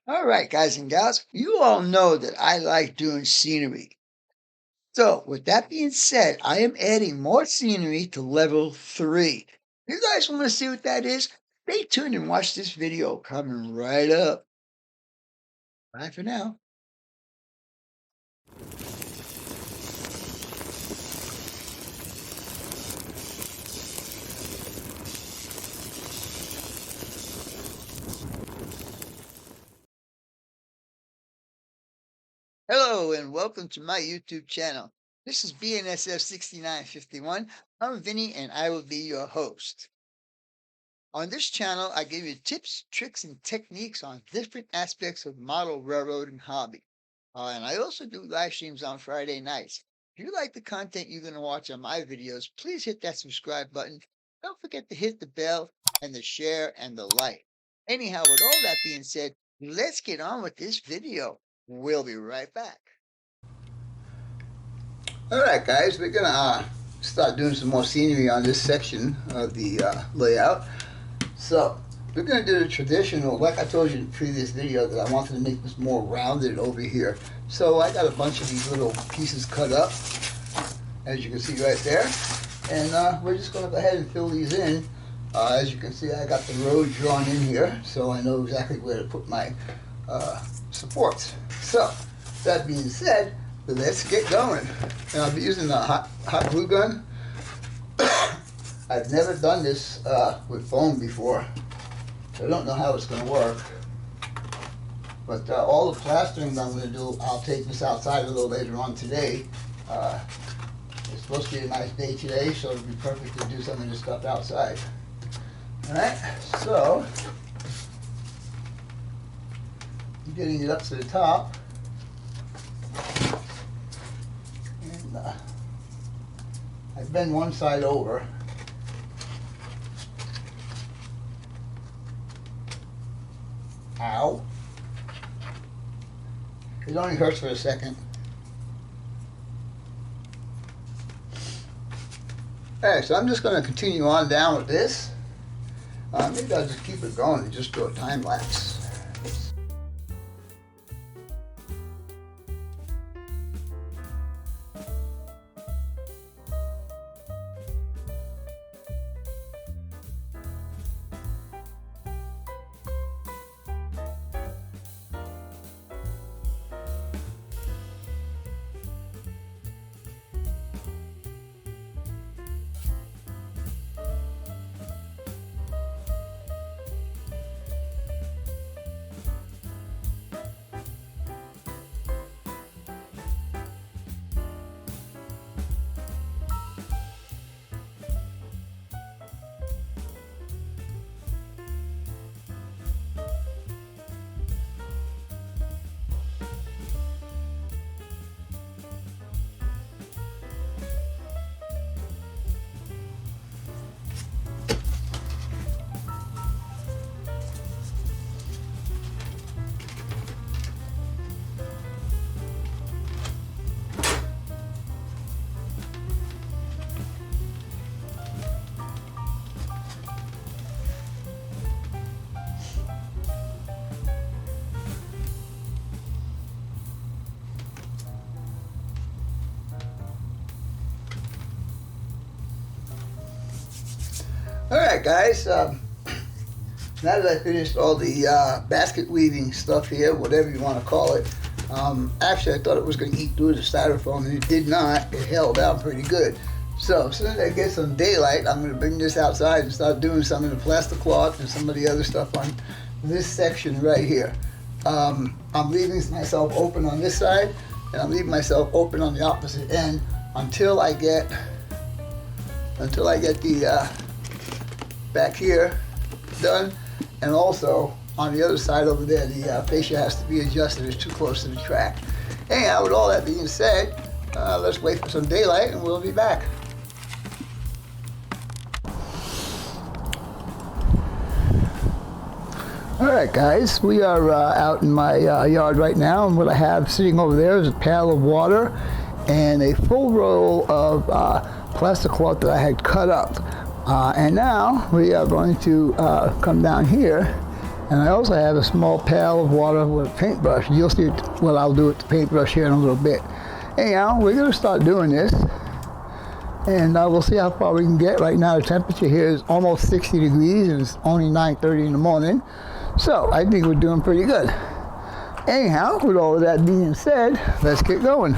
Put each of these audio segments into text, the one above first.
All right, guys and gals, you all know that I like doing scenery. So, with that being said, I am adding more scenery to level 3. You guys want to see what that is? Stay tuned and watch this video coming right up. Bye for now. Hello and welcome to my YouTube channel. This is BNSF6951. I'm Vinny and I will be your host. On this channel, I give you tips, tricks, and techniques on different aspects of model railroading hobby. And I also do live streams on Friday nights. If you like the content you're going to watch on my videos, please hit that subscribe button. Don't forget to hit the bell and the share and the like. Anyhow, with all that being said, let's get on with this video. We'll be right back. All right, guys, we're going to start doing some more scenery on this section of the layout. So we're going to do the traditional, like I told you in the previous video, that I wanted to make this more rounded over here. So I got a bunch of these little pieces cut up, as you can see right there. And we're just going to go ahead and fill these in. As you can see, I got the road drawn in here, so I know exactly where to put my supports. So, that being said, let's get going. And I'll be using a hot glue gun. I've never done this with foam before, so I don't know how it's going to work. But all the plastering I'm going to do, I'll take this outside a little later on today. It's supposed to be a nice day today, so it'll be perfect to do some of this stuff outside. Alright, so I'm getting it up to the top. And I bend one side over. Ow. It only hurts for a second. Alright, so I'm just going to continue on down with this. Maybe I'll just keep it going and just do a time lapse. Alright guys, now that I finished all the basket weaving stuff here, whatever you want to call it, actually I thought it was going to eat through the styrofoam and it did not. It held out pretty good. So as soon as I get some daylight, I'm going to bring this outside and start doing some of the plaster cloth and some of the other stuff on this section right here. I'm leaving myself open on this side and I'm leaving myself open on the opposite end until I get the back here done, and also on the other side over there the fascia has to be adjusted. It's too close to the track. Anyhow, with all that being said, let's wait for some daylight and we'll be back. Alright guys, we are out in my yard right now, and what I have sitting over there is a pail of water and a full roll of plastic cloth that I had cut up. And now we are going to come down here And I also have a small pail of water with a paintbrush. You'll see what I'll do with the paintbrush here in a little bit. Anyhow, we're going to start doing this. And we'll see how far we can get. Right now the temperature here is almost 60 degrees and it's only 9:30 in the morning. So I think we're doing pretty good. Anyhow, with all of that being said, let's get going.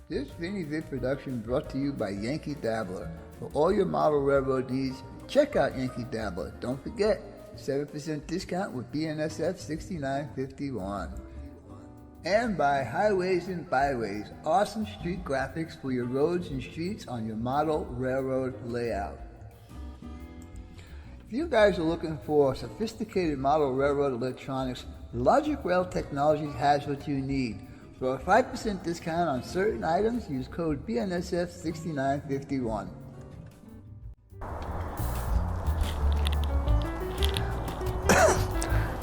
This Vinny Vid production brought to you by Yankee Dabbler. For all your model railroad needs, check out Yankee Dabbler. Don't forget, 7% discount with BNSF 6951. And by Highways and Byways, awesome street graphics for your roads and streets on your model railroad layout. If you guys are looking for sophisticated model railroad electronics, Logic Rail Technologies has what you need. For a 5% discount on certain items, use code BNSF6951.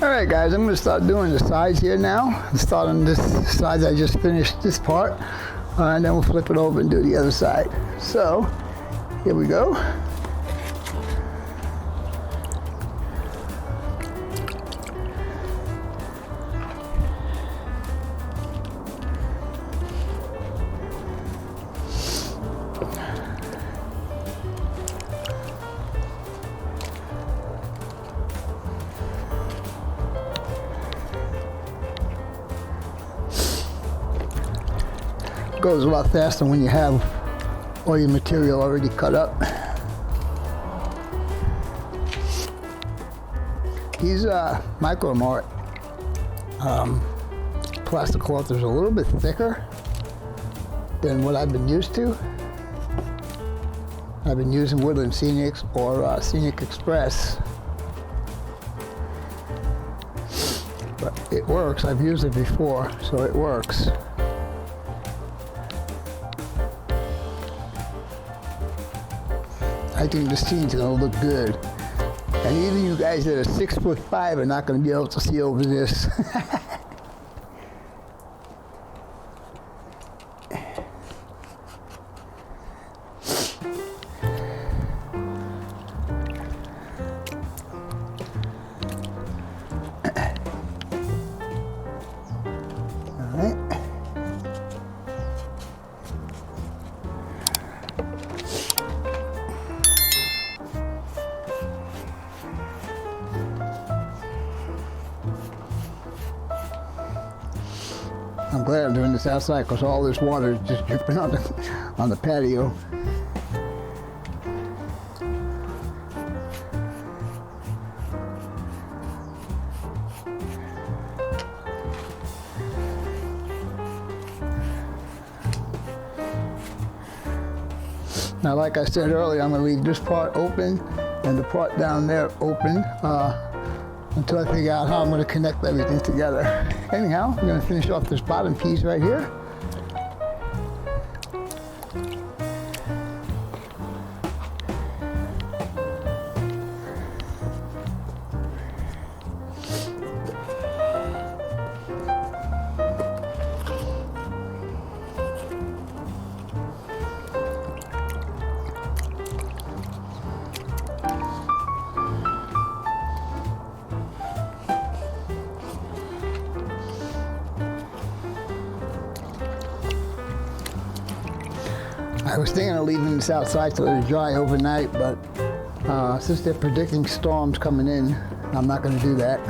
Alright guys, I'm going to start doing the sides here now. I'll start on this side. I just finished this part. And then we'll flip it over and do the other side. So, here we go. Goes a lot faster when you have all your material already cut up. These Micro Mart plastic cloth is a little bit thicker than what I've been used to. I've been using Woodland Scenics or Scenic Express, but it works. I've used it before, so it works. I think this scene's gonna look good. And even you guys that are 6'5" are not gonna be able to see over this. I'm glad I'm doing this outside because all this water is just dripping on the patio. Now, like I said earlier, I'm going to leave this part open and the part down there open until I figure out how I'm going to connect everything together. Anyhow, I'm going to finish off this bottom piece right here. I was thinking of leaving this outside to let it dry overnight, but since they're predicting storms coming in, I'm not going to do that.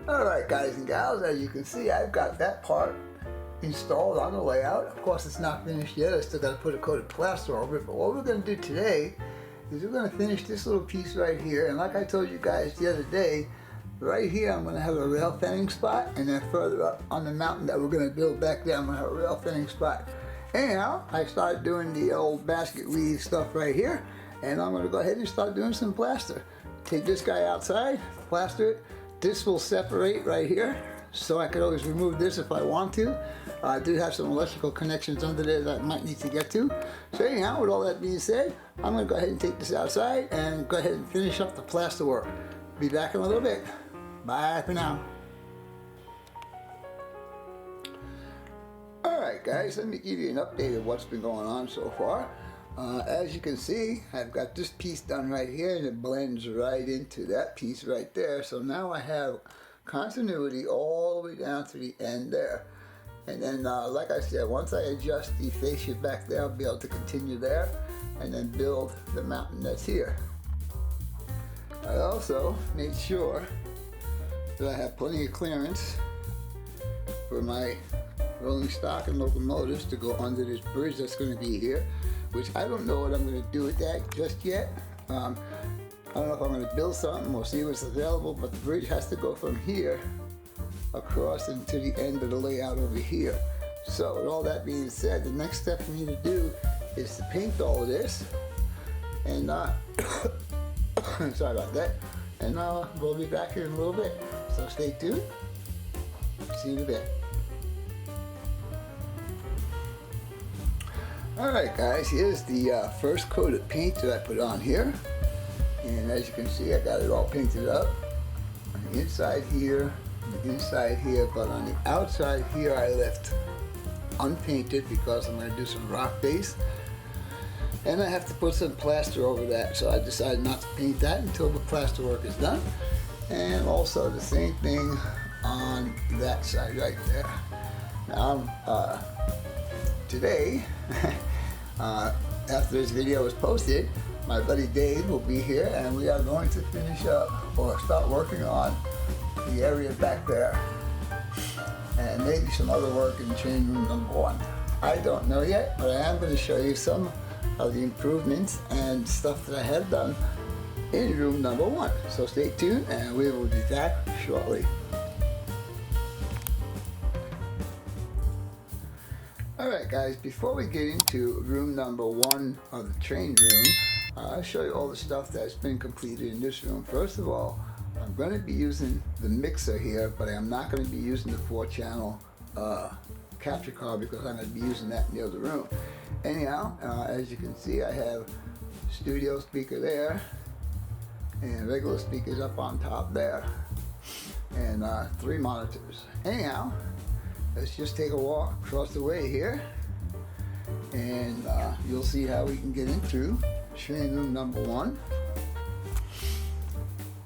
Alright guys and gals, as you can see, I've got that part installed on the layout. Of course it's not finished yet, I still got to put a coat of plaster over it, but what we're going to do today is we're going to finish this little piece right here, and like I told you guys the other day, right here I'm going to have a rail fanning spot, and then further up on the mountain that we're going to build back there, I'm going to have a rail fanning spot. Anyhow, I started doing the old basket weave stuff right here, and I'm going to go ahead and start doing some plaster. Take this guy outside, plaster it. This will separate right here, so I could always remove this if I want to. I do have some electrical connections under there that I might need to get to. So anyhow, with all that being said, I'm going to go ahead and take this outside and go ahead and finish up the plaster work. Be back in a little bit. Bye for now. Alright guys, let me give you an update of what's been going on so far. As you can see, I've got this piece done right here and it blends right into that piece right there. So now I have continuity all the way down to the end there. And then like I said, once I adjust the fascia back there, I'll be able to continue there and then build the mountain that's here. I also made sure that I have plenty of clearance for my rolling stock and locomotives to go under this bridge that's going to be here, which I don't know what I'm going to do with that just yet. I don't know if I'm going to build something or see what's available, but the bridge has to go from here across into the end of the layout over here. So with all that being said, the next step for me to do is to paint all of this, and sorry about that, and we'll be back here in a little bit. So stay tuned. See you in a bit. Alright guys, here's the first coat of paint that I put on here, and as you can see I got it all painted up on the inside here, the inside here, but on the outside here I left unpainted because I'm going to do some rock base, and I have to put some plaster over that, so I decided not to paint that until the plaster work is done. And also the same thing on that side right there. Now today after this video is posted, my buddy Dave will be here and we are going to finish up or start working on the area back there and maybe some other work in chain room number 1. I don't know yet, but I am going to show you some of the improvements and stuff that I have done in room number 1. So stay tuned and we will be back shortly. Alright guys, before we get into room number 1 of the train room, I'll show you all the stuff that's been completed in this room. First of all, I'm going to be using the mixer here, but I'm not going to be using the 4-channel capture card because I'm going to be using that near the room. Anyhow, as you can see, I have studio speaker there and regular speakers up on top there, and 3 monitors. Anyhow, let's just take a walk across the way here, and you'll see how we can get into training room number 1.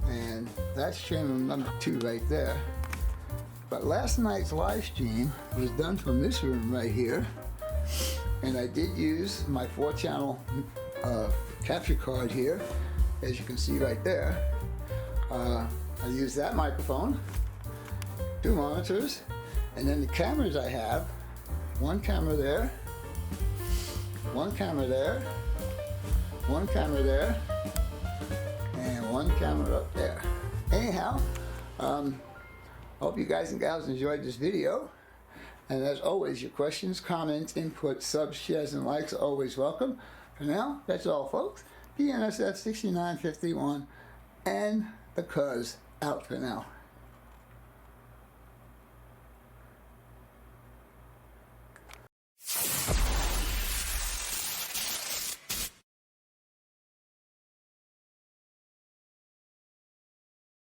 And that's training room number 2 right there. But last night's live stream was done from this room right here, and I did use my 4-channel capture card here, as you can see right there. I used that microphone, 2 monitors, and then the cameras I have, 1 camera there, 1 camera there, 1 camera there, and 1 camera up there. Anyhow, hope you guys and gals enjoyed this video. And as always, your questions, comments, input, subs, shares, and likes are always welcome. For now, that's all, folks. PNSF 6951 and the Cuz out for now.